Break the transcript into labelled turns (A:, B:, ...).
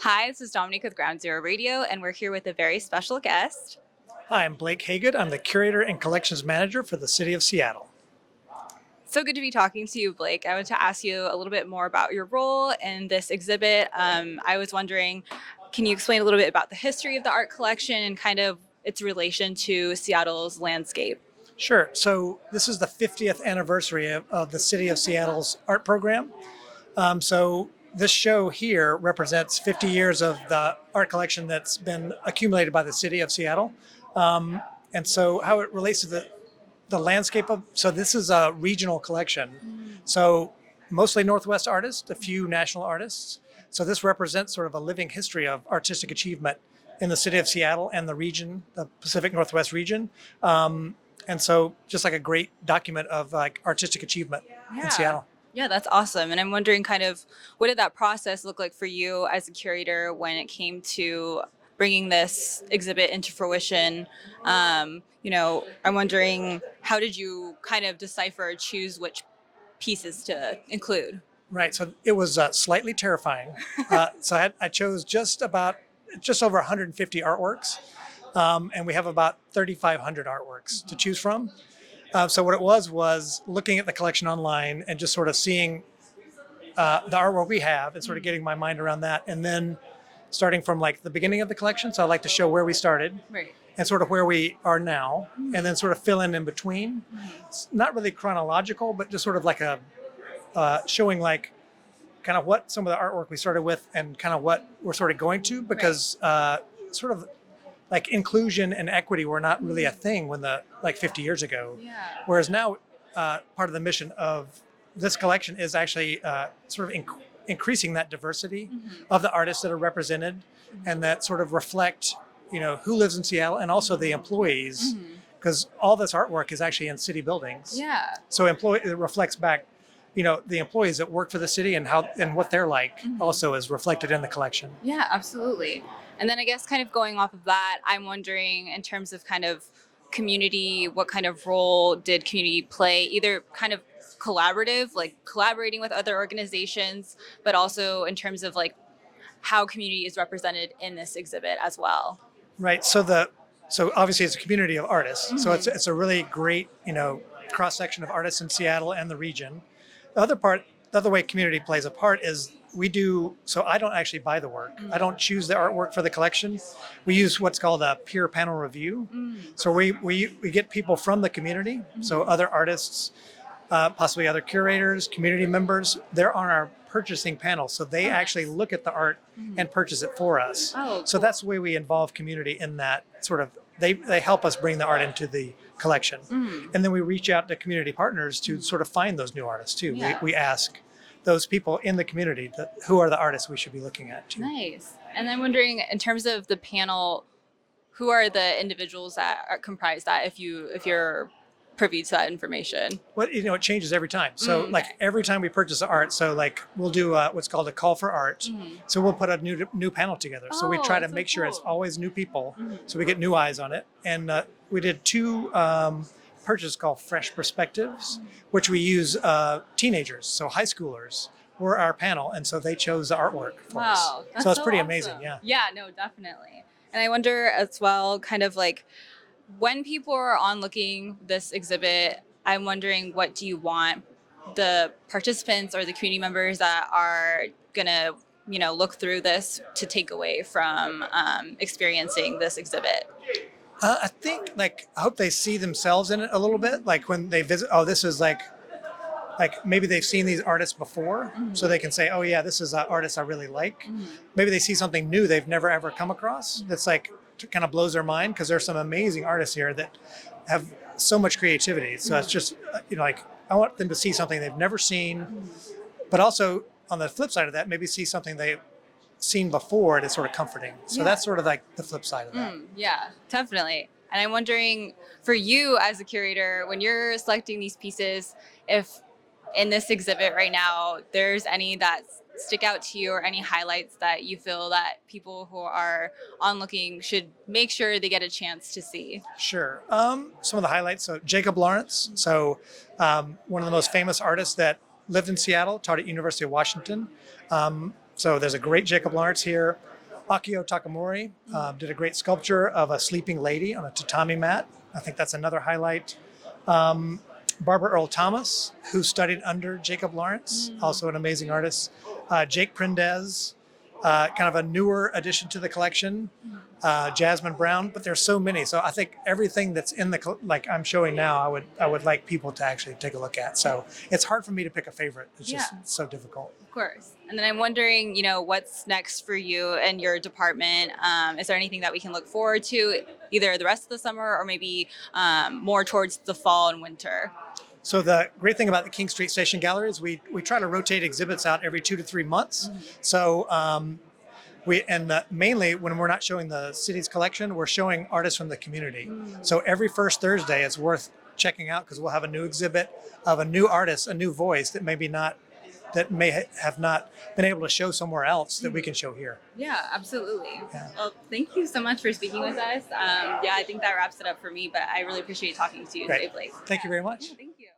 A: Hi, this is Dominique with Ground Zero Radio, and we're here with a very special guest.
B: Hi, I'm Blake Haygood. I'm the Curator and Collections Manager for the City of Seattle.
A: So good to be talking to you, Blake. I want to ask you a little bit more about your role in this exhibit. I was wondering, can you explain a little bit about the history of the art collection and kind of its relation to Seattle's landscape?
B: Sure. So this is the 50th anniversary of the City of Seattle's art program. So this show here represents 50 years of the art collection that's been accumulated by the City of Seattle. And so how it relates to the landscape of, so this is a regional collection. So mostly Northwest artists, a few national artists. So this represents sort of a living history of artistic achievement in the City of Seattle and the region, the Pacific Northwest region. And so just like a great document of like artistic achievement in Seattle.
A: Yeah, that's awesome. And I'm wondering kind of what did that process look like for you as a curator when it came to bringing this exhibit into fruition? I'm wondering how did you kind of decipher or choose which pieces to include?
B: Right. So it was slightly terrifying. I chose just over 150 artworks. And we have about 3,500 artworks to choose from. So what it was looking at the collection online and just sort of seeing the artwork we have and sort of getting my mind around that. And then starting from like the beginning of the collection. So I like to show where we started
A: Right.
B: and sort of where we are now, and then sort of fill in between. It's not really chronological, but just sort of like a showing like kind of what some of the artwork we started with and kind of what we're sort of going to, because sort of like inclusion and equity were not really a thing when 50 years ago.
A: Yeah.
B: Whereas now part of the mission of this collection is actually sort of increasing that diversity of the artists that are represented and that sort of reflect, who lives in Seattle and also the employees, because all this artwork is actually in city buildings.
A: Yeah.
B: So it reflects back, the employees that work for the city and what they're like also is reflected in the collection.
A: Yeah, absolutely. And then I guess kind of going off of that, I'm wondering in terms of kind of community, what kind of role did community play, either kind of collaborative, like collaborating with other organizations, but also in terms of like how community is represented in this exhibit as well.
B: Right. So obviously it's a community of artists. So it's a really great, cross section of artists in Seattle and the region. The other way community plays a part is so I don't actually buy the work. I don't choose the artwork for the collection. We use what's called a peer panel review. So we get people from the community, so other artists, possibly other curators, community members, they're on our purchasing panel. So they actually look at the art and purchase it for us.
A: Oh,
B: So
A: cool.
B: that's the way we involve community in that sort of, they help us bring the art into the collection. And then we reach out to community partners to sort of find those new artists too.
A: Yeah.
B: We ask those people in the community who are the artists we should be looking at too.
A: Nice. And I'm wondering in terms of the panel, who are the individuals that comprise that if you're privy to that information?
B: Well, it changes every time. So like every time we purchase art, so like we'll do what's called a call for art. So we'll put a new panel together. So we try to
A: so
B: make sure it's
A: cool.
B: always new people. So we get new eyes on it. And we did two purchases called Fresh Perspectives, which we use teenagers, so high schoolers were our panel. And so they chose the artwork for us.
A: Wow. That's
B: So it's pretty
A: awesome.
B: amazing. Yeah.
A: Yeah, no, definitely. And I wonder as well, kind of like when people are on looking this exhibit, I'm wondering what do you want the participants or the community members that are gonna, look through this to take away from experiencing this exhibit?
B: I think I hope they see themselves in it a little bit. Like when they visit, this is like maybe they've seen these artists before, so they can say, oh yeah, this is an artist I really like. Maybe they see something new they've never ever come across that's kind of blows their mind, because there's some amazing artists here that have so much creativity. So it's just, I want them to see something they've never seen, but also on the flip side of that, maybe see something they've seen before and it's sort of comforting. So that's sort of like the flip side of that.
A: Yeah, definitely. And I'm wondering for you as a curator, when you're selecting these pieces, if in this exhibit right now, there's any that stick out to you or any highlights that you feel that people who are onlooking should make sure they get a chance to see?
B: Sure. Some of the highlights. So Jacob Lawrence. So one of the most famous artists that lived in Seattle, taught at University of Washington. So there's a great Jacob Lawrence here. Akio Takamori did a great sculpture of a sleeping lady on a tatami mat. I think that's another highlight. Barbara Earl Thomas, who studied under Jacob Lawrence, also an amazing artist. Jake Prendez, kind of a newer addition to the collection. Jasmine Brown, but there's so many. So I think everything that's in the like I'm showing now, I would like people to actually take a look at. So it's hard for me to pick a favorite. It's just so difficult.
A: Of course. And then I'm wondering, what's next for you and your department? Is there anything that we can look forward to either the rest of the summer or maybe more towards the fall and winter?
B: So the great thing about the King Street Station Gallery is we try to rotate exhibits out every 2 to 3 months. So mainly when we're not showing the city's collection, we're showing artists from the community. So every first Thursday is worth checking out because we'll have a new exhibit of a new artist, a new voice that may have not been able to show somewhere else that we can show here.
A: Yeah, absolutely.
B: Yeah.
A: Well, thank you so much for speaking with us. I think that wraps it up for me, but I really appreciate talking to you today, Blake.
B: Thank you very much.
A: Yeah, thank you.